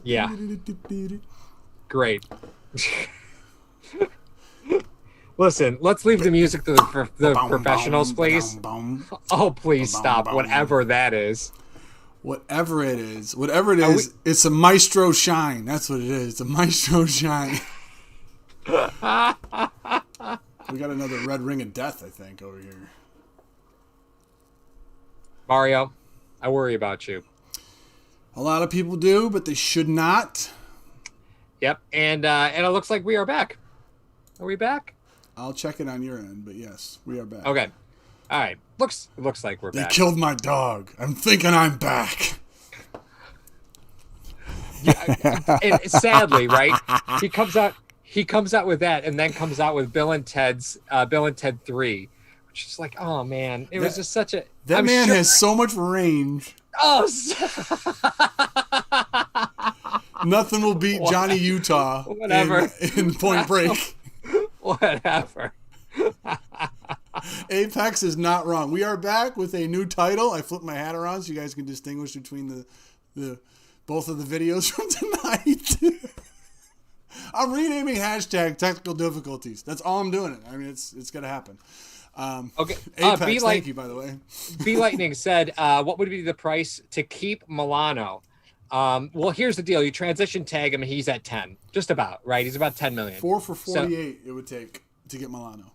Yeah. Great. Listen, let's leave the music to the professionals, please. Oh, please stop. Whatever that is. Whatever it is, we... it's a maestro shine. That's what it is. It's a maestro shine. We got another red ring of death, I think, over here. Mario, I worry about you. A lot of people do, but they should not. Yep, and it looks like we are back. Are we back? I'll check it on your end, but yes, we are back. Okay. All right. Looks like we're They back. They killed my dog. I'm thinking I'm back. Yeah, and sadly, right? He comes out with that, and then comes out with Bill and Ted 3, which is like, oh man, it was just such a. That man has so much range. Oh. Nothing will beat Johnny Utah. Whatever. In Point Break. Whatever. Apex is not wrong. We are back with a new title. I flipped my hat around so you guys can distinguish between the both of the videos from tonight. I'm renaming hashtag technical difficulties. That's all I'm doing. I mean, it's gonna happen. Okay. Apex, thank you, by the way. B Lightning said, "What would be the price to keep Milano?" Well, here's the deal. You transition tag him, he's at 10. Just about, right? He's about 10 million. 4 for 48 it would take to get Milano.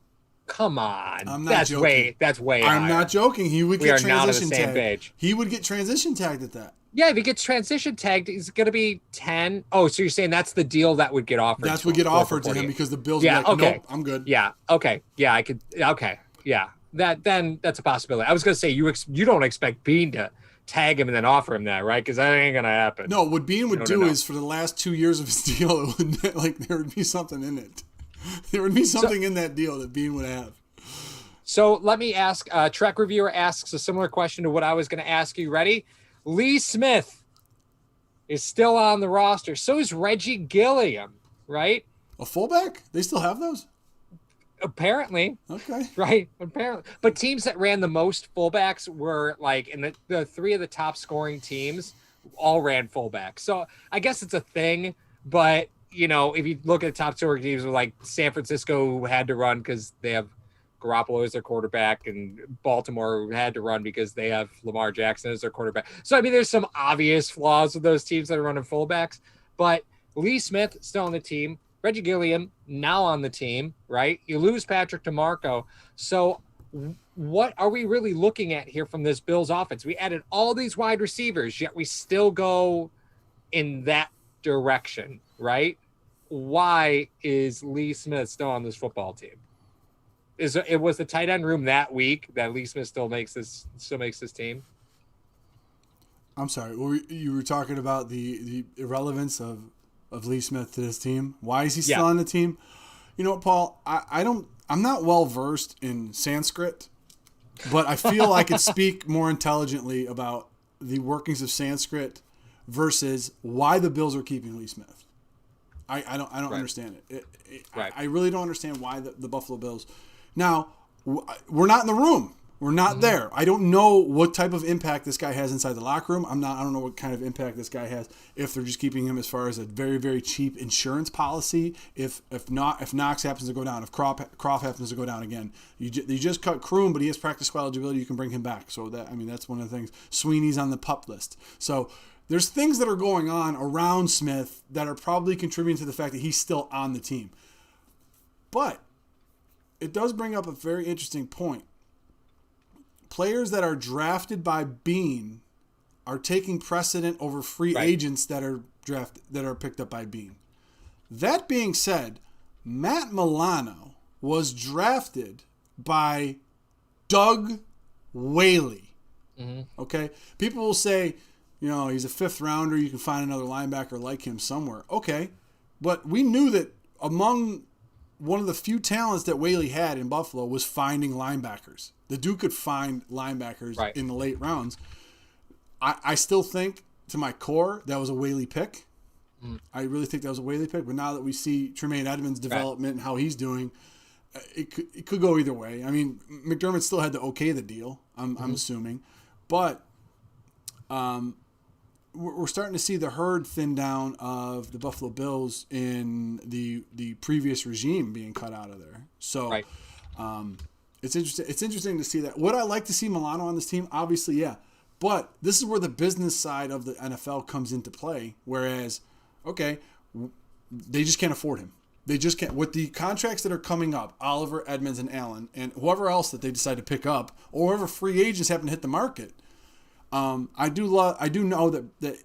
Come on. I'm not joking. That's way I'm higher. not joking. He would get transition tagged. We are not on the same page. He would get transition tagged at that. Yeah, if he gets transition tagged, he's going to be 10. Oh, so you're saying that's the deal that would get offered? That's what get offered to him because the Bills are like, okay. Nope, I'm good. Yeah, okay. Yeah, I could. Okay, yeah. That's a possibility. I was going to say you don't expect Bean to tag him and then offer him that, right? Because that ain't going to happen. No, what Bean would do is for the last 2 years of his deal, it would, like there would be something in it. There would be something in that deal that Bean would have. So let me ask, Trek Reviewer asks a similar question to what I was going to ask you. Ready? Lee Smith is still on the roster. So is Reggie Gilliam, right? A fullback? They still have those? Apparently. Okay. Right. Apparently. But teams that ran the most fullbacks were like, in the three of the top scoring teams all ran fullbacks. So I guess it's a thing, but you know, if you look at the top scoring teams like San Francisco, who had to run because they have Garoppolo as their quarterback, and Baltimore had to run because they have Lamar Jackson as their quarterback. So, I mean, there's some obvious flaws with those teams that are running fullbacks, but Lee Smith still on the team. Reggie Gilliam now on the team, right? You lose Patrick DeMarco. So what are we really looking at here from this Bills offense? We added all these wide receivers, yet we still go in that direction, right? Why is Lee Smith still on this football team? It was the tight end room that weak that Lee Smith still makes this team? I'm sorry. You were talking about the irrelevance of Lee Smith to this team. Why is he still on the team? You know what, Paul? I'm not well versed in Sanskrit, but I feel I could speak more intelligently about the workings of Sanskrit versus why the Bills are keeping Lee Smith. I don't understand it. I really don't understand why the Buffalo Bills. Now, we're not in the room. We're not there. I don't know what type of impact this guy has inside the locker room. I don't know what kind of impact this guy has if they're just keeping him as far as a very, very cheap insurance policy. If Knox happens to go down, if Croft happens to go down again, you just cut Kroom, but he has practice squad eligibility. You can bring him back. So that's one of the things. Sweeney's on the PUP list. So there's things that are going on around Smith that are probably contributing to the fact that he's still on the team. But it does bring up a very interesting point. Players that are drafted by Bean are taking precedent over free agents that are picked up by Bean. That being said, Matt Milano was drafted by Doug Whaley. Mm-hmm. Okay? People will say, he's a fifth rounder. You can find another linebacker like him somewhere. Okay. But we knew that among one of the few talents that Whaley had in Buffalo was finding linebackers. The Duke could find linebackers in the late rounds. I still think, to my core, that was a Whaley pick. I really think that was a Whaley pick. But now that we see Tremaine Edmonds' development and how he's doing, it could go either way. I mean, McDermott still had to okay the deal, I'm assuming. But we're starting to see the herd thin down of the Buffalo Bills in the previous regime being cut out of there. So right. it's interesting. It's interesting to see that. Would I like to see Milano on this team? Obviously, yeah. But this is where the business side of the NFL comes into play. Whereas, okay, they just can't afford him. They just can't. With the contracts that are coming up, Oliver, Edmonds, and Allen, and whoever else that they decide to pick up, or whoever free agents happen to hit the market, I do know that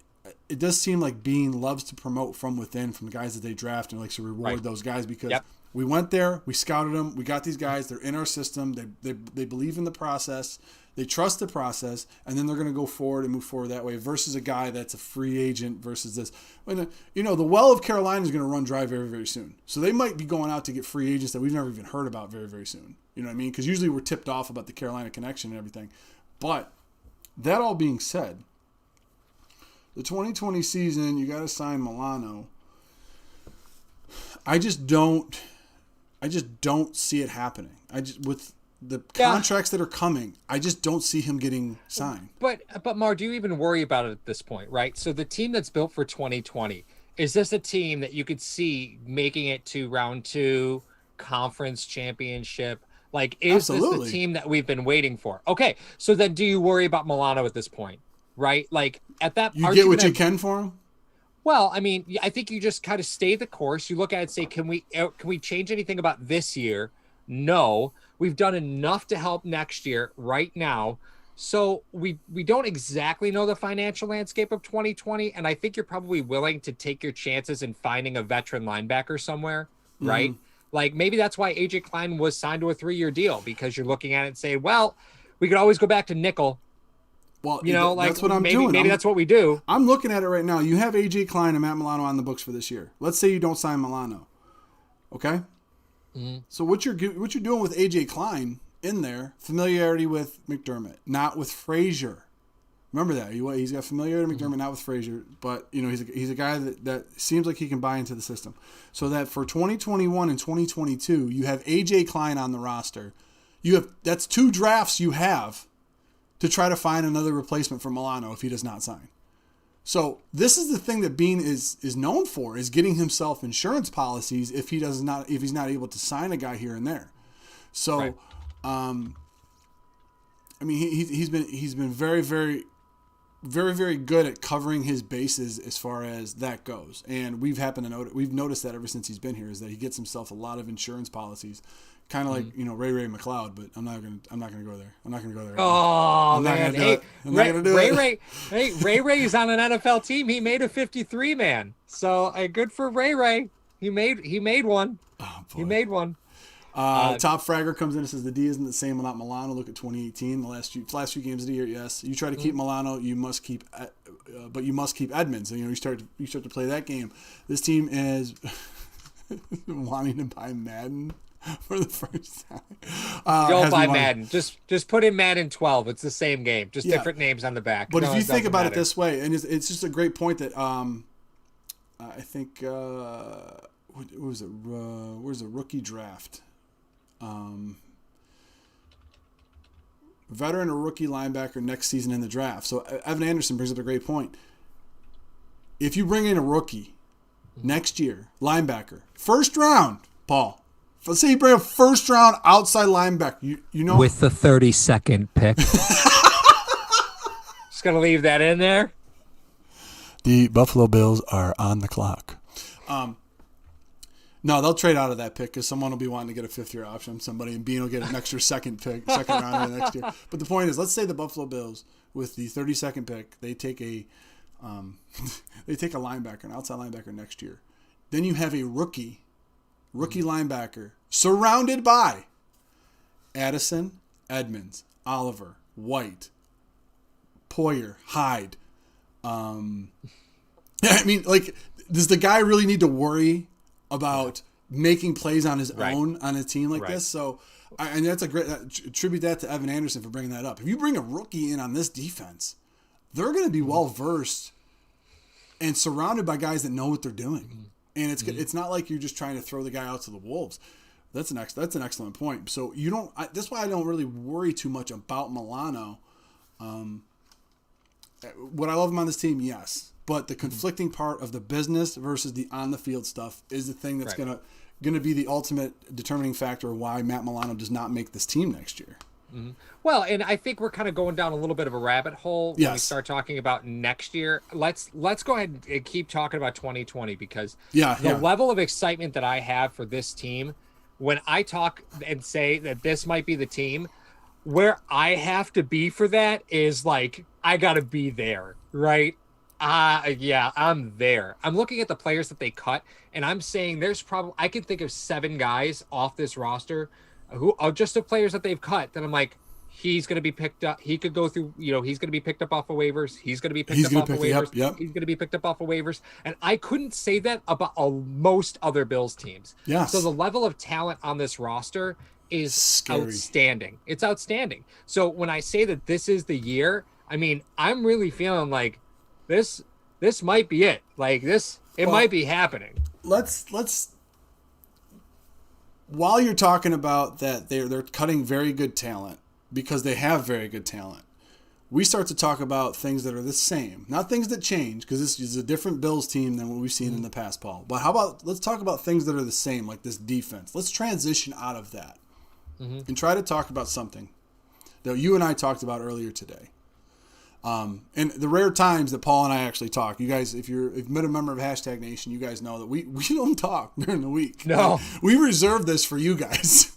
it does seem like Bean loves to promote from within, from the guys that they draft, and likes to reward those guys because we went there, we scouted them, we got these guys, they're in our system, they believe in the process, they trust the process, and then they're going to go forward and move forward that way versus a guy that's a free agent versus this. When, the well of Carolina is going to run dry very, very soon. So they might be going out to get free agents that we've never even heard about very, very soon. You know what I mean? Because usually we're tipped off about the Carolina connection and everything. But that all being said, the 2020 season, you got to sign Milano. I just don't see it happening. With the contracts that are coming, I just don't see him getting signed. But Mar, do you even worry about it at this point, right? So the team that's built for 2020, is this a team that you could see making it to round 2, conference championship? Like, is Absolutely. this the team that we've been waiting for? Okay, so then do you worry about Milano at this point, right? Like, at that you get what you can for him? Well, I mean, I think you just kind of stay the course. You look at it and say, can we change anything about this year? No. We've done enough to help next year right now. So we don't exactly know the financial landscape of 2020, and I think you're probably willing to take your chances in finding a veteran linebacker somewhere, right? Mm-hmm. Like, maybe that's why A.J. Klein was signed to a 3-year deal, because you're looking at it and saying, well, we could always go back to nickel. Well, like, that's what I'm doing. Maybe that's what we do. I'm looking at it right now. You have A.J. Klein and Matt Milano on the books for this year. Let's say you don't sign Milano, okay? Mm-hmm. So what you're doing with A.J. Klein in there, familiarity with McDermott, not with Frazier. Remember that. He's got familiarity with McDermott, not with Frazier. But, he's a guy that seems like he can buy into the system. So that for 2021 and 2022, you have A.J. Klein on the roster. That's 2 drafts you have to try to find another replacement for Milano if he does not sign. So this is the thing that Bean is known for, is getting himself insurance policies if he's not able to sign a guy here and there. So, right. I mean, he's been very, very, very, very good at covering his bases as far as that goes. And we've noticed that ever since he's been here, is that he gets himself a lot of insurance policies. Kind of like, Ray McLeod, but I'm not gonna go there. I'm not gonna go there. Oh, man. Ray is on an NFL team. He made a 53 man. So good for Ray. He made one. Oh, boy. He made one. Top Fragger comes in and says the D isn't the same without Milano. Look at 2018, the last few games of the year. Yes, you try to keep Milano, you must keep Edmonds. And, you start to play that game. This team is wanting to buy Madden for the first time. Don't buy Madden. Just put in Madden 12. It's the same game, just different names on the back. But if you think about it this way, and it's just a great point that I think what was it? Where's the rookie draft? Veteran or rookie linebacker next season in the draft. So Evan Anderson brings up a great point. If you bring in a rookie next year, linebacker, first round, Paul. Let's say you bring a first round outside linebacker. With the 32nd pick. Just gonna leave that in there. The Buffalo Bills are on the clock. No, they'll trade out of that pick because someone will be wanting to get a 5th-year option. Somebody, and Bean will get an extra second round next year. But the point is, let's say the Buffalo Bills, with the 32nd pick, they take a linebacker, an outside linebacker next year. Then you have a rookie linebacker surrounded by Addison, Edmonds, Oliver, White, Poyer, Hyde. I mean, like, does the guy really need to worry about making plays on his own on a team like this? So, and that's a great attribute that to Evan Anderson for bringing that up. If you bring a rookie in on this defense, they're going to be well versed and surrounded by guys that know what they're doing. And it's not like you're just trying to throw the guy out to the wolves. That's an excellent point. So that's why I don't really worry too much about Milano. Would I love him on this team? Yes. But the conflicting part of the business versus the on the field stuff is the thing that's Right. gonna be the ultimate determining factor of why Matt Milano does not make this team next year. Mm-hmm. Well, and I think we're kind of going down a little bit of a rabbit hole when we Yes. start talking about next year. Let's go ahead and keep talking about 2020 because Yeah, the yeah. level of excitement that I have for this team, when I talk and say that this might be the team, where I have to be for that is like I got to be there, right? Yeah, I'm there. I'm looking at the players that they cut, and I'm saying there's probably I can think of 7 guys off this roster who are just the players that they've cut that I'm like, he's going to be picked up. He could go through, he's going to be picked up off of waivers. He's going to be picked He's up gonna off of pick the waivers. yep. He's going to be picked up off of waivers. And I couldn't say that about most other Bills teams. Yes. So the level of talent on this roster is Scary. outstanding. It's outstanding. So when I say that this is the year, I mean, I'm really feeling like this might be it. Like it might be happening. Let's while you're talking about that they're cutting very good talent because they have very good talent. We start to talk about things that are the same, not things that change, because this is a different Bills team than what we've seen in the past, Paul. But how about let's talk about things that are the same, like this defense. Let's transition out of that and try to talk about something that you and I talked about earlier today. And the rare times that Paul and I actually talk, you guys, if you've been a member of Hashtag Nation, you guys know that we don't talk during the week. No. We reserve this for you guys.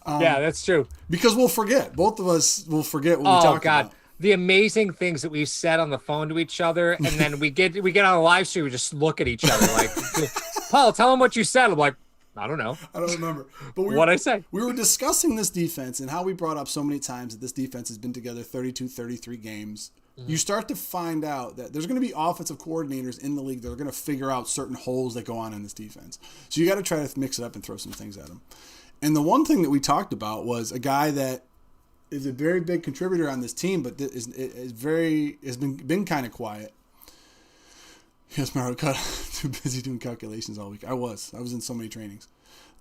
Yeah, that's true. Because we'll forget. Both of us will forget what we talked about. The amazing things that we've said on the phone to each other, and then we get on a live stream, we just look at each other like, Paul, tell him what you said. I'm like, I don't know. I don't remember. But What'd I say? We were discussing this defense and how we brought up so many times that this defense has been together 32, 33 games. You start to find out that there's going to be offensive coordinators in the league that are going to figure out certain holes that go on in this defense. So you got to try to mix it up and throw some things at them. And the one thing that we talked about was a guy that is a very big contributor on this team, but has been kind of quiet. Yes, Mario, too busy doing calculations all week. I was in so many trainings.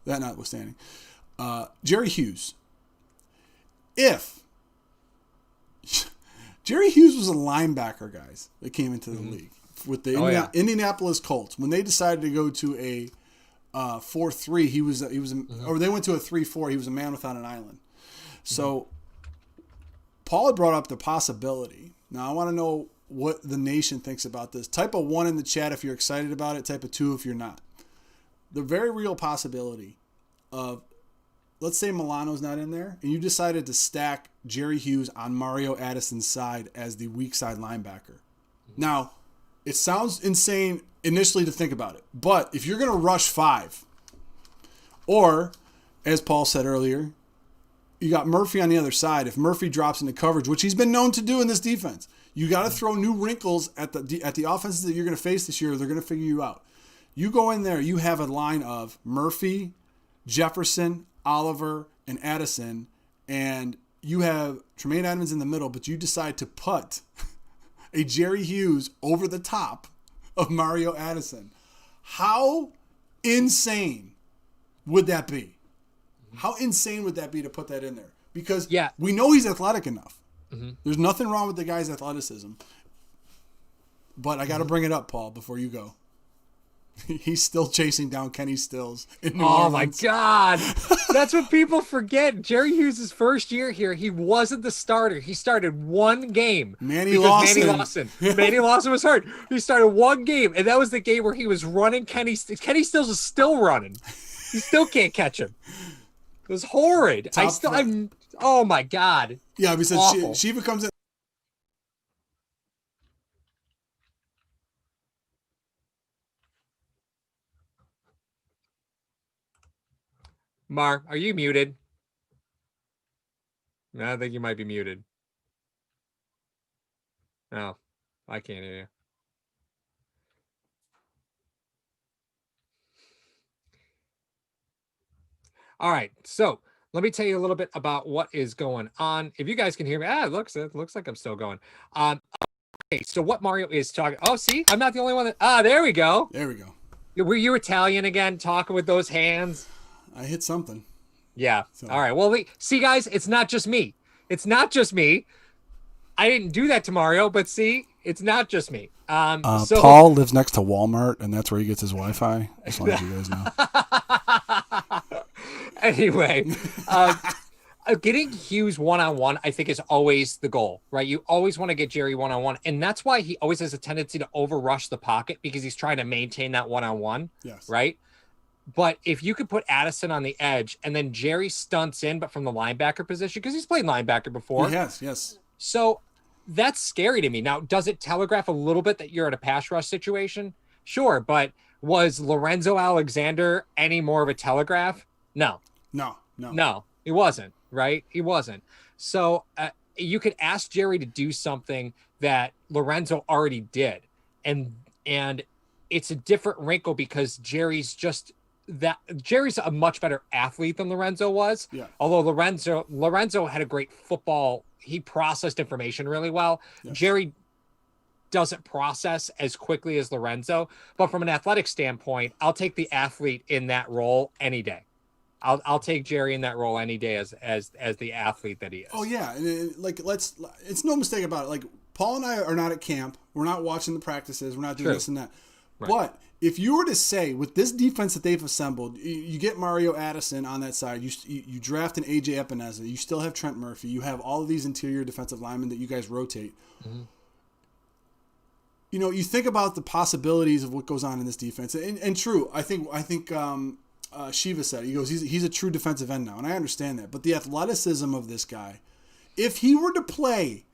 That notwithstanding, Jerry Hughes. If Jerry Hughes was a linebacker, guys, that came into the league with the Indianapolis Colts. When they decided to go to a 4-3, he was or they went to a 3-4. He was a man without an island. So Paul had brought up the possibility. Now I want to know what the nation thinks about this. Type a 1 in the chat if you're excited about it. Type a 2 if you're not. The very real possibility of, let's say Milano's not in there, and you decided to stack Jerry Hughes on Mario Addison's side as the weak side linebacker. Now, it sounds insane initially to think about it, but if you're going to rush 5, or, as Paul said earlier, you got Murphy on the other side. If Murphy drops into coverage, which he's been known to do in this defense, you got to throw new wrinkles at the offenses that you're going to face this year. They're going to figure you out. You go in there, you have a line of Murphy, Jefferson, Oliver, and Addison, and you have Tremaine Edmonds in the middle, but you decide to put a Jerry Hughes over the top of Mario Addison. How insane would that be? How insane would that be to put that in there? Because we know he's athletic enough. There's nothing wrong with the guy's athleticism. But I got to bring it up, Paul, before you go. He's still chasing down Kenny Stills in New Orleans. My God. That's what people forget. Jerry Hughes' first year here, he wasn't the starter. He started one game. Manny Lawson was hurt. He started one game, and that was the game where he was running. Kenny Stills is still running. He still can't catch him. It was horrid. Oh my God. Yeah, because Shiva comes in. Mar, are you muted? No, I think you might be muted. No, I can't hear you. All right, so let me tell you a little bit about what is going on. If you guys can hear me, it looks like I'm still going. Okay, so what Mario is talking. Oh, see, I'm not the only one that. There we go. There we go. Were you Italian again, talking with those hands? I hit something. Yeah. So. All right. Well, see, guys, it's not just me. I didn't do that to Mario, but see, it's not just me. So Paul lives next to Walmart, and that's where he gets his Wi-Fi. Just want to let you guys know. Anyway, getting Hughes one-on-one, I think, is always the goal, right? You always want to get Jerry one-on-one, and that's why he always has a tendency to overrush the pocket because he's trying to maintain that one-on-one, Yes. right? But if you could put Addison on the edge and then Jerry stunts in, but from the linebacker position, because he's played linebacker before. He has, yes. So that's scary to me. Now, does it telegraph a little bit that you're in a pass rush situation? Sure, but was Lorenzo Alexander any more of a telegraph? No. No, he wasn't, right? He wasn't. So you could ask Jerry to do something that Lorenzo already did. And it's a different wrinkle because Jerry's a much better athlete than Lorenzo was. Yeah. Although Lorenzo had a great football, he processed information really well. Yes. Jerry doesn't process as quickly as Lorenzo, but from an athletic standpoint, I'll take the athlete in that role any day. I'll take Jerry in that role any day as the athlete that he is. Oh yeah, and it's no mistake about it. Like Paul and I are not at camp. We're not watching the practices. We're not doing this and that. Right. But if you were to say with this defense that they've assembled, you get Mario Addison on that side. You draft an AJ Epineza. You still have Trent Murphy. You have all of these interior defensive linemen that you guys rotate. Mm-hmm. You know, you think about the possibilities of what goes on in this defense, and true. I think Shiva said, he goes, he's a true defensive end now, and I understand that. But the athleticism of this guy, if he were to play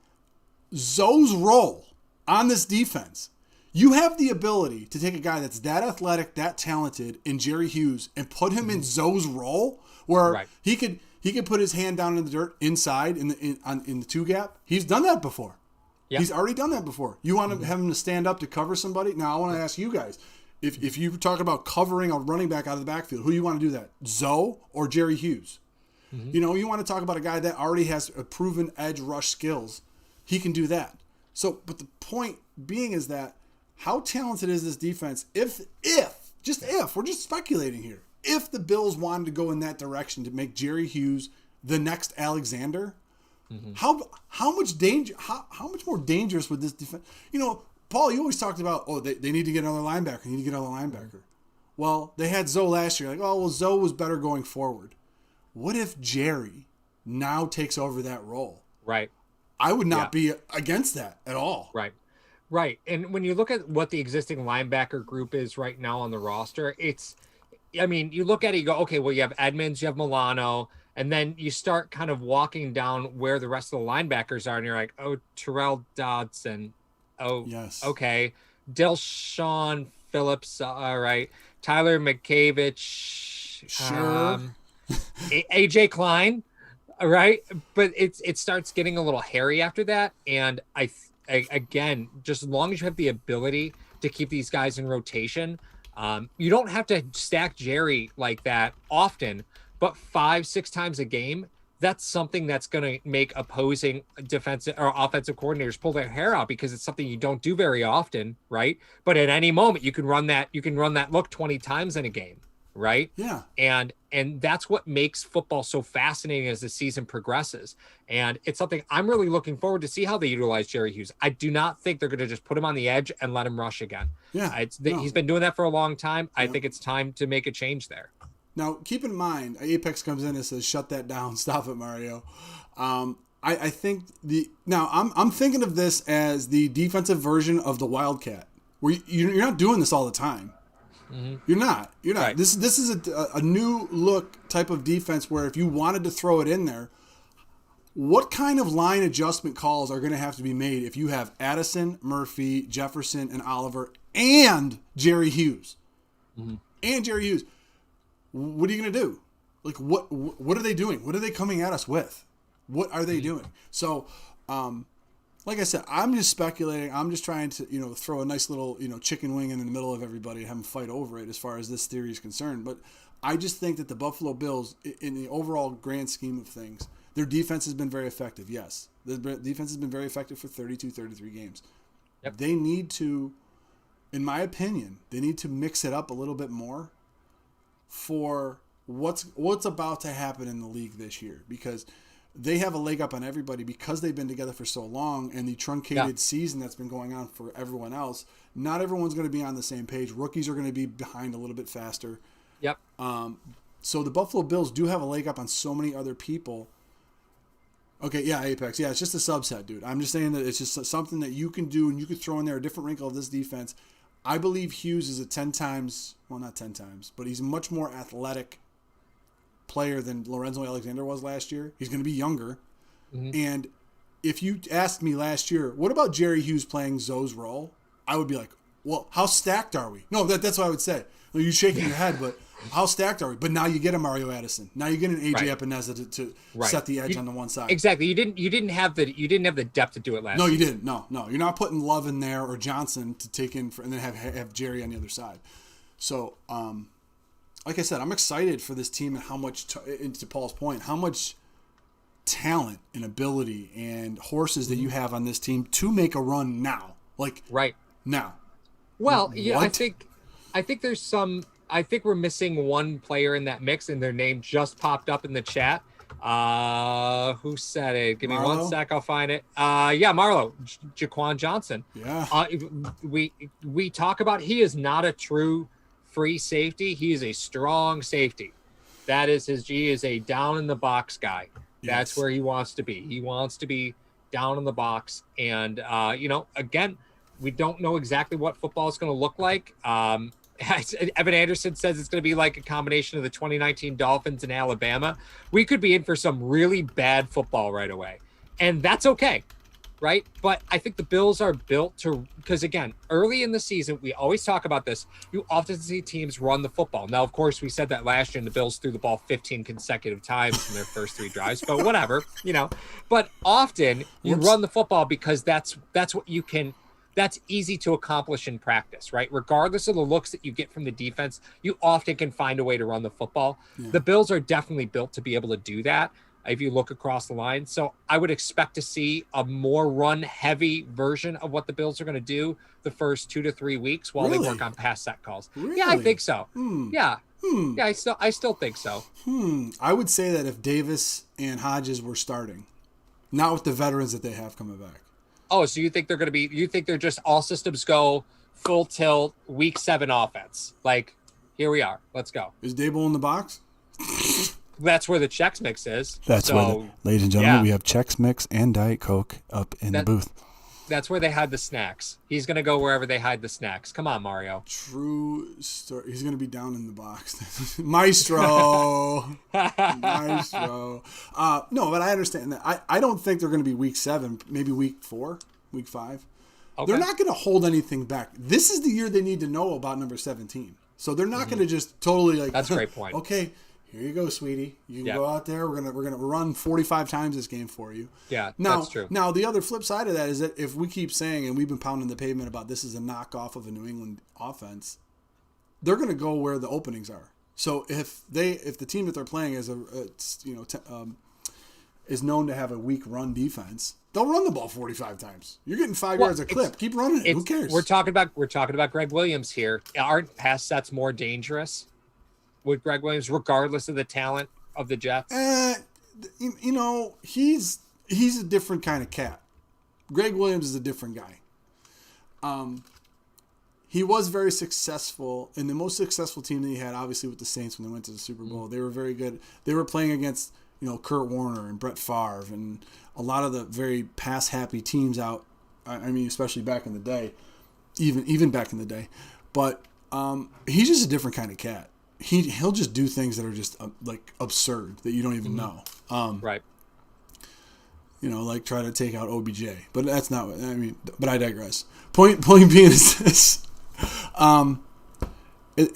Zoe's role on this defense, you have the ability to take a guy that's that athletic, that talented in Jerry Hughes and put him in Zoe's role where he could put his hand down in the dirt inside in the two gap. He's done that before. Yep. He's already done that before. You want to have him to stand up to cover somebody? Now I want to ask you guys. If you talk about covering a running back out of the backfield, who you want to do that? Zoe or Jerry Hughes? Mm-hmm. You know, you want to talk about a guy that already has a proven edge rush skills. He can do that. So, but the point being is that how talented is this defense? If we're just speculating here, if the Bills wanted to go in that direction to make Jerry Hughes the next Alexander, mm-hmm. how much more dangerous would this defense? You know, Paul, you always talked about, they need to get another linebacker. Well, they had Zoe last year. Zoe was better going forward. What if Jerry now takes over that role? Right. I would not be against that at all. Right. And when you look at what the existing linebacker group is right now on the roster, you look at it, you go, okay, well, you have Edmonds, you have Milano, and then you start kind of walking down where the rest of the linebackers are, and you're like, Terrell Dodson. Oh, yes. Okay. Dilshawn Phillips. All right. Tyler McCavich. Sure. AJ Klein. All right. But it starts getting a little hairy after that. And again, just as long as you have the ability to keep these guys in rotation, you don't have to stack Jerry like that often, but 5-6 times a game. That's something that's going to make opposing defensive or offensive coordinators pull their hair out because it's something you don't do very often, right? But at any moment you can run that look 20 times in a game, right? Yeah. And that's what makes football so fascinating as the season progresses. And it's something I'm really looking forward to see how they utilize Jerry Hughes. I do not think they're going to just put him on the edge and let him rush again. Yeah. He's been doing that for a long time. Yeah. I think it's time to make a change there. Now, keep in mind, Apex comes in and says, "Shut that down, stop it, Mario." I think I'm thinking of this as the defensive version of the Wildcat, where you're not doing this all the time. Mm-hmm. You're not. Right. This is a new look type of defense where if you wanted to throw it in there, what kind of line adjustment calls are going to have to be made if you have Addison, Murphy, Jefferson, and Oliver, and Jerry Hughes, What are you going to do? Like, what are they doing? What are they coming at us with? What are they doing? So, like I said, I'm just speculating. I'm just trying to, throw a nice little, chicken wing in the middle of everybody and have them fight over it as far as this theory is concerned. But I just think that the Buffalo Bills, in the overall grand scheme of things, their defense has been very effective. Yes, the defense has been very effective for 32, 33 games. Yep. They need to, in my opinion, mix it up a little bit more for what's about to happen in the league this year, because they have a leg up on everybody because they've been together for so long, and the truncated season that's been going on for everyone else. Not everyone's going to be on the same page. Rookies are going to be behind a little bit faster. Yep. So the Buffalo Bills do have a leg up on so many other people. Okay, yeah, Apex. Yeah, it's just a subset, dude. I'm just saying that it's just something that you can do, and you could throw in there a different wrinkle of this defense. I believe Hughes is a 10 times, well, not 10 times, but he's a much more athletic player than Lorenzo Alexander was last year. He's going to be younger. Mm-hmm. And if you asked me last year, what about Jerry Hughes playing Zoe's role? I would be like, well, how stacked are we? No, that's what I would say. Well, you're shaking your head, but how stacked are we? But now you get a Mario Addison. Now you get an AJ Epineza to set the edge on the one side. Exactly. You didn't have the depth to do it last. No, you didn't. No. You're not putting Love in there or Johnson to take in and then have Jerry on the other side. So, like I said, I'm excited for this team and how much, to Paul's point, how much talent and ability and horses that you have on this team to make a run now. Like now. Well, yeah, I think there's some. I think we're missing one player in that mix, and their name just popped up in the chat. Who said it? Give me Marlo? 1 sec. I'll find it. Yeah, Marlo, Jaquan Johnson. Yeah. We talk about he is not a true free safety. He is a strong safety. That is he is a down in the box guy. That's where he wants to be. He wants to be down in the box. And, again, we don't know exactly what football is going to look like. Evan Anderson says it's going to be like a combination of the 2019 Dolphins and Alabama. We could be in for some really bad football right away. And that's okay, right? But I think the Bills are built to, because again, early in the season, we always talk about this. You often see teams run the football. Now, of course, we said that last year and the Bills threw the ball 15 consecutive times in their first 3 drives, but whatever, But often you run the football because that's what you can. That's easy to accomplish in practice, right? Regardless of the looks that you get from the defense, you often can find a way to run the football. Yeah. The Bills are definitely built to be able to do that if you look across the line. So I would expect to see a more run-heavy version of what the Bills are going to do the first 2 to 3 weeks while they work on pass set calls. Really? Yeah, I think so. Yeah. Yeah, I still think so. I would say that if Davis and Hodges were starting, not with the veterans that they have coming back. Oh, so you think they're just all systems go, full tilt, week 7 offense? Like, here we are. Let's go. Is Dable in the box? That's where the Chex Mix is. That's where, ladies and gentlemen, we have Chex Mix and Diet Coke up in the booth. That's where they hide the snacks. He's going to go wherever they hide the snacks. Come on, Mario. True story. He's going to be down in the box. Maestro. Maestro. No, but I understand that. I don't think they're going to be week 7, maybe week 4, week 5. Okay. They're not going to hold anything back. This is the year they need to know about number 17. So they're not going to just totally like. That's a great point. Okay, here you go, sweetie. You can go out there. We're gonna run 45 times this game for you. Yeah, that's true. Now the other flip side of that is that if we keep saying, and we've been pounding the pavement about this is a knockoff of a New England offense, they're gonna go where the openings are. So if the team that they're playing is is known to have a weak run defense, they'll run the ball 45 times. You're getting 5 yards a clip. Keep running it. Who cares? We're talking about Greg Williams here. Aren't pass sets more dangerous with Greg Williams, regardless of the talent of the Jets? He's a different kind of cat. Greg Williams is a different guy. He was very successful, and the most successful team that he had, obviously, with the Saints when they went to the Super Bowl. Mm-hmm. They were very good. They were playing against Kurt Warner and Brett Favre and a lot of the very pass-happy teams out. I mean, especially back in the day, even back in the day. But he's just a different kind of cat. He'll just do things that are just like absurd that you don't even know. Right. Like try to take out OBJ, but that's not what I mean. But I digress. Point being is this: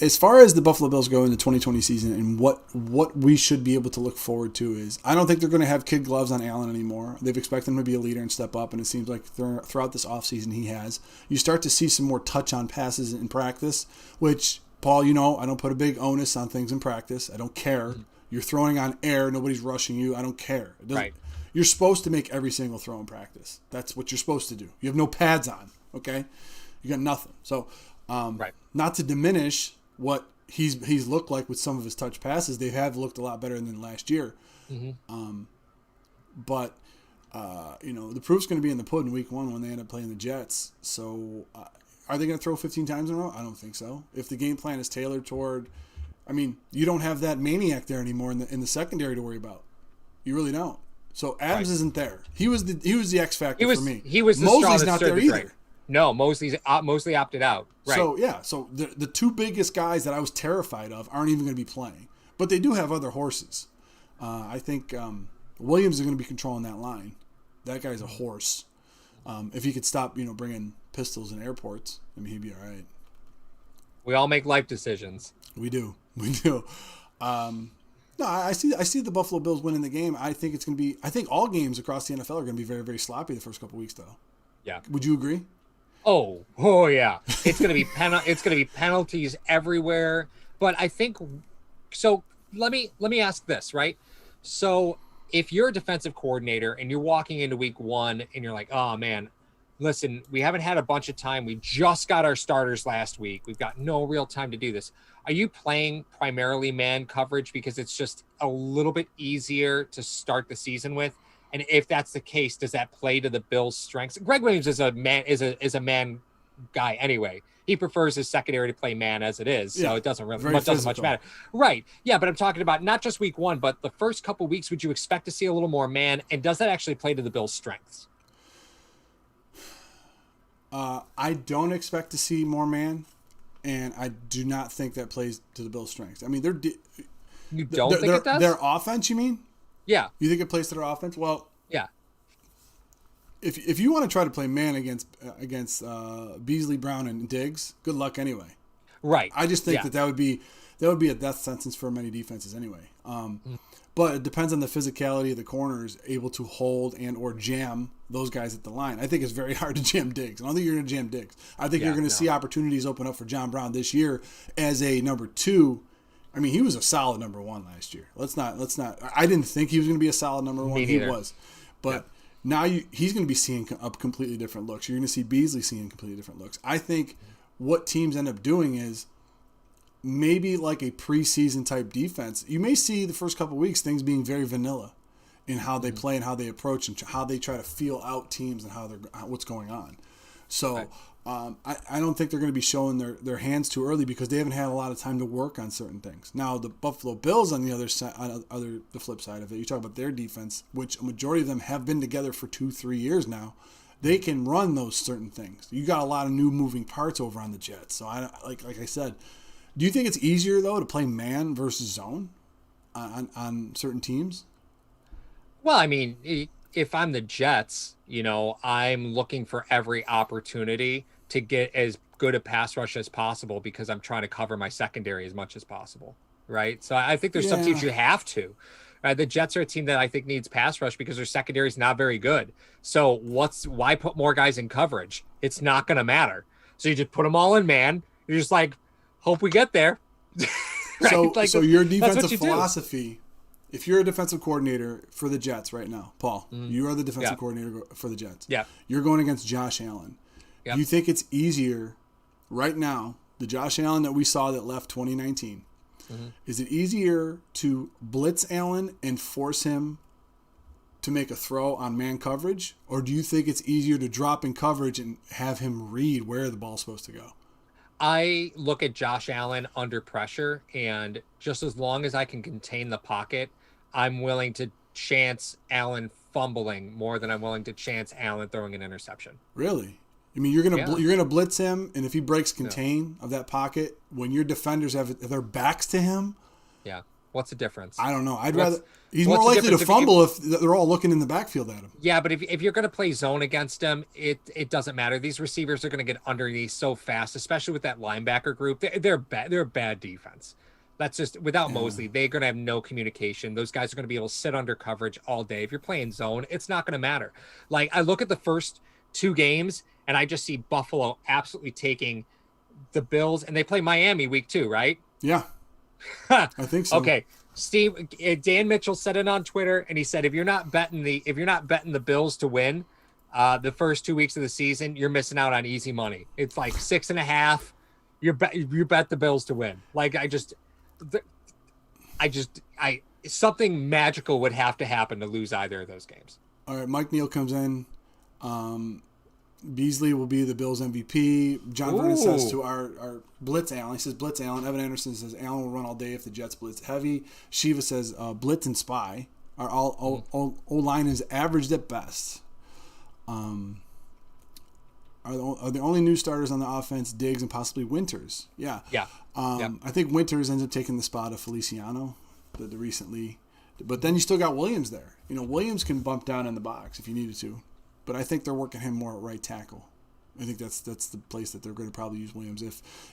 as far as the Buffalo Bills go in the 2020 season, and what we should be able to look forward to is, I don't think they're going to have kid gloves on Allen anymore. They've expected him to be a leader and step up, and it seems like throughout this offseason he has. You start to see some more touch on passes in practice, which, Paul, I don't put a big onus on things in practice. I don't care. You're throwing on air. Nobody's rushing you. I don't care. Right. You're supposed to make every single throw in practice. That's what you're supposed to do. You have no pads on, okay? You got nothing. So, not to diminish what he's looked like with some of his touch passes. They have looked a lot better than last year. Mm-hmm. but the proof's going to be in the pudding week 1 when they end up playing the Jets. So are they going to throw 15 times in a row? I don't think so. If the game plan is tailored toward, you don't have that maniac there anymore in the secondary to worry about. You really don't. So Adams isn't there. He was the X factor for me. He was the Mosley's not there either. Right. No, Mosley opted out. Right. So the two biggest guys that I was terrified of aren't even going to be playing, but they do have other horses. I think Williams is going to be controlling that line. That guy's a horse. If he could stop, bringing pistols in airports, he'd be all right. We all make life decisions. We do. No, I see the Buffalo Bills winning the game. I think it's going to be. I think all games across the NFL are going to be very, very sloppy the first couple of weeks, though. Yeah. Would you agree? Oh yeah. It's going to be It's going to be penalties everywhere. But I think so. Let me ask this, right? So if you're a defensive coordinator and you're walking into week 1 and you're like, oh man, listen, we haven't had a bunch of time. We just got our starters last week. We've got no real time to do this. Are you playing primarily man coverage because it's just a little bit easier to start the season with? And if that's the case, does that play to the Bills' strengths? Greg Williams is a man guy anyway. He prefers his secondary to play man as it is, so it doesn't much matter. Right? Yeah, but I'm talking about not just week 1, but the first couple weeks. Would you expect to see a little more man? And does that actually play to the Bills' strengths? I don't expect to see more man, and I do not think that plays to the Bills' strengths. You don't think it does? Their offense, you mean? Yeah. You think it plays to their offense? Well, yeah. If you want to try to play man against Beasley, Brown, and Diggs, good luck anyway. Right. I just think that would be a death sentence for many defenses anyway. But it depends on the physicality of the corners able to hold and or jam those guys at the line. I think it's very hard to jam Diggs. I don't think you're going to jam Diggs. I think you're going to see opportunities open up for John Brown this year as a number 2. He was a solid number 1 last year. Let's not. I didn't think he was going to be a solid number 1. He was, but now he's going to be seeing up completely different looks. You're going to see Beasley seeing completely different looks. I think what teams end up doing is maybe like a preseason type defense. You may see the first couple of weeks things being very vanilla in how they play and how they approach and how they try to feel out teams and what's going on. So I don't think they're going to be showing their hands too early because they haven't had a lot of time to work on certain things. Now the Buffalo Bills on the other side, the flip side of it, you talk about their defense, which a majority of them have been together for 2-3 years now. They can run those certain things. You got a lot of new moving parts over on the Jets. So like I said, do you think it's easier though to play man versus zone on certain teams? Well, if I'm the Jets, I'm looking for every opportunity to get as good a pass rush as possible because I'm trying to cover my secondary as much as possible, right? So I think there's some teams you have to. Right? The Jets are a team that I think needs pass rush because their secondary is not very good. So why put more guys in coverage? It's not going to matter. So you just put them all in man. You're just like, hope we get there. Right? So your defensive philosophy. If you're a defensive coordinator for the Jets right now, Paul, you are the defensive coordinator for the Jets. Yeah. You're going against Josh Allen. Yep. You think it's easier right now, the Josh Allen that we saw that left 2019, is it easier to blitz Allen and force him to make a throw on man coverage? Or do you think it's easier to drop in coverage and have him read where the ball's supposed to go? I look at Josh Allen under pressure, and just as long as I can contain the pocket, I'm willing to chance Allen fumbling more than I'm willing to chance Allen throwing an interception. Really? You're gonna blitz him, and if he breaks contain of that pocket, when your defenders have their backs to him, what's the difference? I don't know. He's more likely to fumble if they're all looking in the backfield at him. Yeah, but if you're going to play zone against him, it doesn't matter. These receivers are going to get underneath so fast, especially with that linebacker group. They're bad. They're a bad defense. That's just without Mosley, they're going to have no communication. Those guys are going to be able to sit under coverage all day. If you're playing zone, it's not going to matter. Like I look at the first 2 games, and I just see Buffalo absolutely taking the Bills, and they play Miami week 2, right? Yeah. I think so. Okay. Dan Mitchell said it on Twitter, and he said, if you're not betting the Bills to win the first 2 weeks of the season, you're missing out on easy money. It's like 6.5. You bet the Bills to win. Like I something magical would have to happen to lose either of those games. All right, Mike Neal comes in. Beasley will be the Bills MVP. John Vernon says to our blitz Allen, he says blitz Allen. Evan Anderson says Allen will run all day if the Jets blitz heavy. Shiva says blitz and spy. Our O-line is averaged at best. Are the only new starters on the offense Diggs and possibly Winters? Yeah. I think Winters ends up taking the spot of Feliciano, the recently. But then you still got Williams there. Williams can bump down in the box if you needed to. But I think they're working him more at right tackle. I think that's the place that they're going to probably use Williams.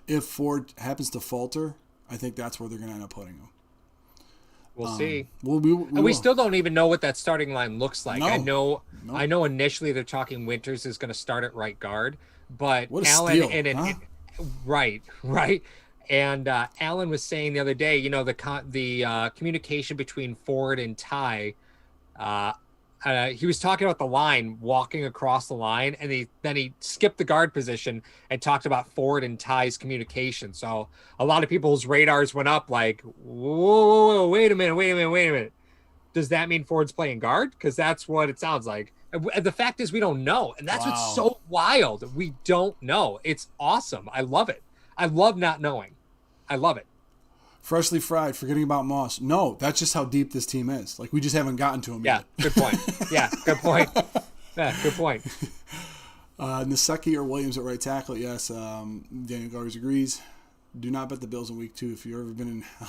If Ford happens to falter, I think that's where they're going to end up putting him. We'll see. We still don't even know what that starting line looks like. No. I know initially they're talking Winters is going to start at right guard, but what a Allen steal, right. And Allen was saying the other day, the communication between Ford and Ty. He was talking about the line, walking across the line, and then he skipped the guard position and talked about Ford and Ty's communication. So a lot of people's radars went up like, whoa, wait a minute. Does that mean Ford's playing guard? Because that's what it sounds like. And the fact is we don't know. And that's what's so wild. We don't know. It's awesome. I love it. I love not knowing. I love it. Freshly fried, forgetting about Moss. No, that's just how deep this team is. Like, we just haven't gotten to him yet. Good point. Good point. Naseki or Williams at right tackle, yes. Daniel Gars agrees. Do not bet the Bills in week 2 if you've ever been in hell.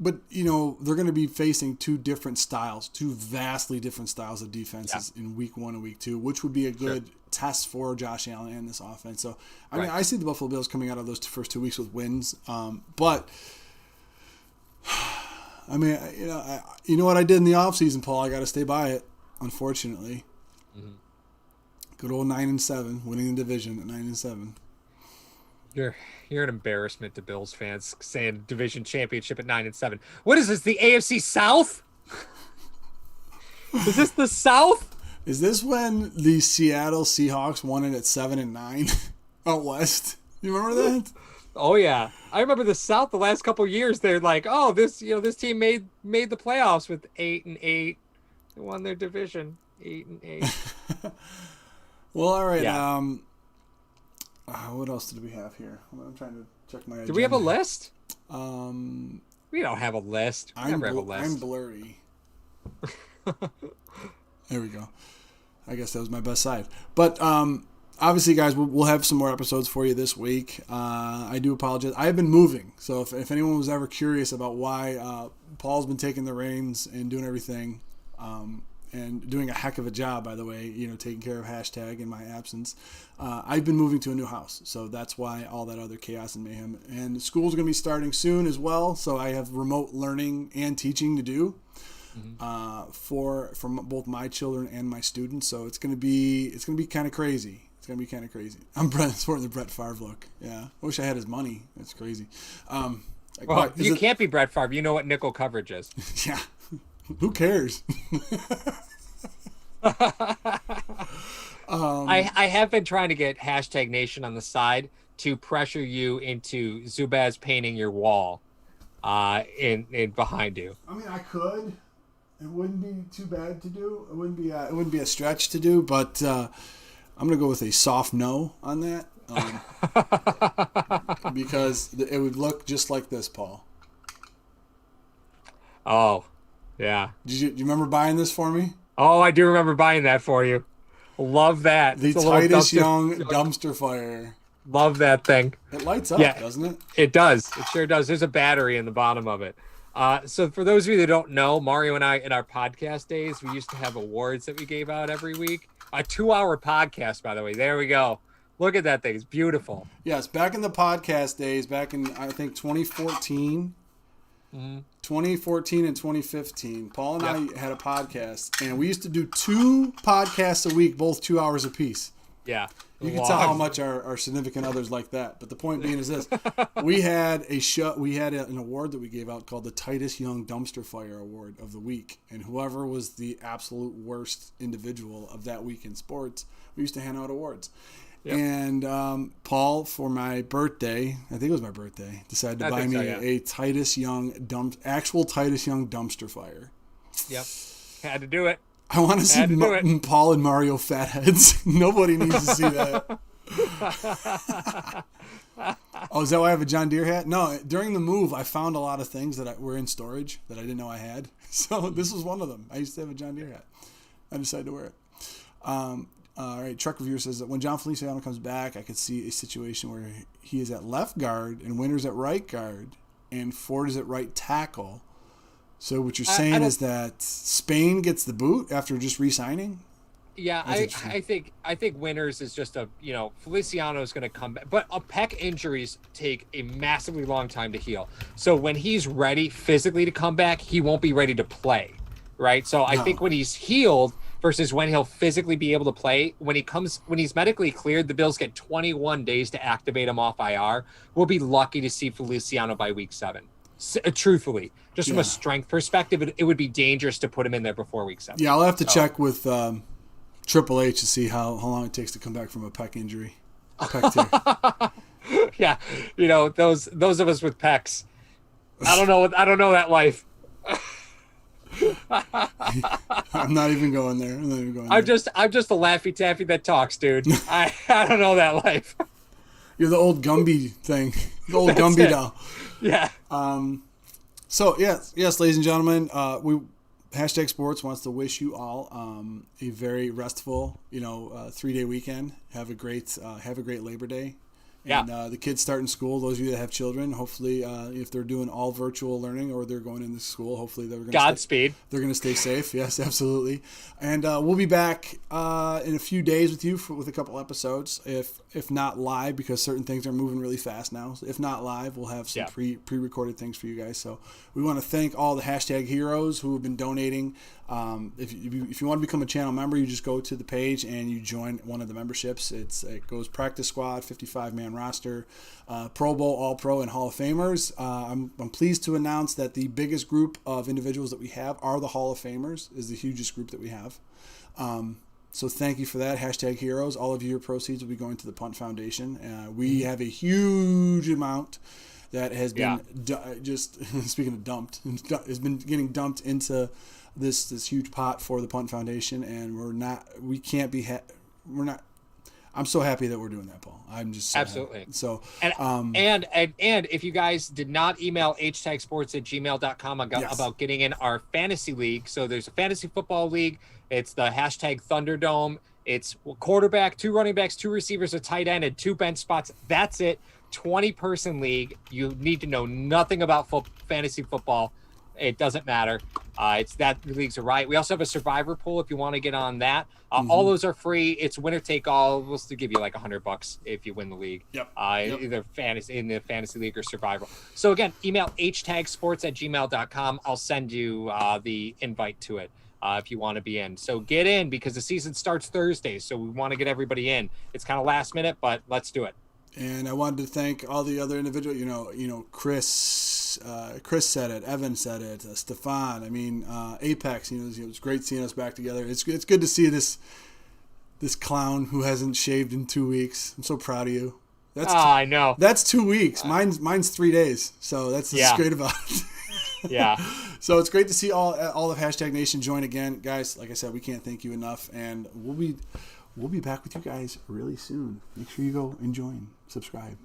But they're going to be facing two vastly different styles of defenses in week 1 and week 2, which would be a good test for Josh Allen and this offense. So, I mean, I see the Buffalo Bills coming out of those first 2 weeks with wins. But, I mean, you know what I did in the offseason, Paul? I got to stay by it, unfortunately. Mm-hmm. Good old 9-7, winning the division at 9-7. You're an embarrassment to Bills fans saying division championship at 9-7. What is this? The AFC South? Is this the South? Is this when the Seattle Seahawks won it at 7-9 out west? You remember that? Oh yeah, I remember the South. The last couple of years, they're like, oh, this team made the playoffs with 8-8. They won their division 8-8. Well, all right. Yeah. What else did we have here? I'm trying to check my agenda. Do we have a list? We don't have a list. We never have a list. I'm blurry. There we go. I guess that was my best side. But obviously, guys, we'll have some more episodes for you this week. I do apologize. I have been moving. So if anyone was ever curious about why Paul's been taking the reins and doing everything, and doing a heck of a job, by the way, taking care of hashtag in my absence. I've been moving to a new house, so that's why all that other chaos and mayhem. And school's going to be starting soon as well, so I have remote learning and teaching to do from both my children and my students. So it's going to be kind of crazy. It's going to be kind of crazy. I'm sporting the Brett Favre look. Yeah, I wish I had his money. That's crazy. Well, you can't be Brett Favre. You know what nickel coverage is. Yeah. Who cares? I have been trying to get hashtag Nation on the side to pressure you into Zubaz painting your wall in behind you. I mean, I could. It wouldn't be too bad to do. It wouldn't be a stretch to do, but I'm gonna go with a soft no on that because it would look just like this, Paul. Oh. Yeah. Do you remember buying this for me? Oh, I do remember buying that for you. Love that. The Titus Young dumpster fire. Love that thing. It lights up, doesn't it? It does. It sure does. There's a battery in the bottom of it. So for those of you that don't know, Mario and I, in our podcast days, we used to have awards that we gave out every week. A 2-hour podcast, by the way. There we go. Look at that thing. It's beautiful. Yes, back in the podcast days, back in, I think, 2014. Mm-hmm. 2014 and 2015, Paul and I had a podcast, and we used to do 2 podcasts a week, both 2 hours apiece. Yeah. You can tell how much our significant others like that. But the point being is this. We had an award that we gave out called the Titus Young Dumpster Fire Award of the Week. And whoever was the absolute worst individual of that week in sports, we used to hand out awards. Yep. And Paul, for my birthday, I think it was my birthday, decided to buy me a Titus Young actual Titus Young dumpster fire. Yep. Had to do it. I want to see Paul and Mario fatheads. Nobody needs to see that. Oh, is that why I have a John Deere hat? No, during the move, I found a lot of things that were in storage that I didn't know I had. So this was one of them. I used to have a John Deere hat. I decided to wear it. All right, Truck Reviewer says that when John Feliciano comes back, I could see a situation where he is at left guard and Winter's at right guard and Ford is at right tackle. So what you're saying is that Spain gets the boot after just re-signing? Yeah, I think Winters is just Feliciano is going to come back, but pec injuries take a massively long time to heal. So when he's ready physically to come back, he won't be ready to play, right? So I think when he's healed versus when he'll physically be able to play, when he's medically cleared, the Bills get 21 days to activate him off IR. We'll be lucky to see Feliciano by week 7. Truthfully, just from a strength perspective, it would be dangerous to put him in there before week 7. Yeah, I'll have to check with Triple H to see how long it takes to come back from a pec injury. Pec tear. Yeah, those of us with pecs. I don't know that life. I'm not even going there. I'm just a Laffy Taffy that talks, dude. I don't know that life. You're the old Gumby thing. The old Gumby doll. Yeah. So yes, ladies and gentlemen, Hashtag Sports wants to wish you all a very restful, 3-day weekend. Have a great Labor Day. And the kids starting school, those of you that have children, hopefully if they're doing all virtual learning or they're going into school, hopefully they're going to Godspeed. They're going to stay safe. Yes, absolutely. And we'll be back in a few days with you with a couple episodes, if not live, because certain things are moving really fast now. So if not live, we'll have some pre-recorded things for you guys. So we want to thank all the Hashtag Heroes who have been donating. If you want to become a channel member, you just go to the page and you join one of the memberships. It goes practice squad, 55-man roster, Pro Bowl, All-Pro, and Hall of Famers. I'm pleased to announce that the biggest group of individuals that we have are the Hall of Famers, is the hugest group that we have. So thank you for that. Hashtag Heroes. All of your proceeds will be going to the Punt Foundation. We have a huge amount that has been just speaking of dumped, has been getting dumped into this huge pot for the Punt Foundation, and I'm so happy that we're doing that, Paul. I'm just so absolutely happy. So and if you guys did not email htagsports@gmail.com about getting in our fantasy league, so there's a fantasy football league. It's the hashtag Thunderdome. It's quarterback, 2 running backs, 2 receivers, a tight end, and 2 bench spots. That's it. 20-person league. You need to know nothing about fantasy football. It doesn't matter. It's that leagues are right. We also have a survivor pool if you want to get on that. All those are free. It's winner take all. We'll still give you like $100 if you win the league. Either fantasy in the fantasy league or survival. So again, email htagsports@gmail.com. I'll send you the invite to it if you want to be in. So get in because the season starts Thursday. So we want to get everybody in. It's kind of last minute, but let's do it. And I wanted to thank all the other individuals. Chris said it. Evan said it. Stefan. I mean, Apex. It was great seeing us back together. It's good to see this clown who hasn't shaved in 2 weeks. I'm so proud of you. I know. That's 2 weeks. Mine's 3 days. So that's great about it. Yeah. So it's great to see all of Hashtag Nation join again, guys. Like I said, we can't thank you enough, and we'll be back with you guys really soon. Make sure you go and join, subscribe.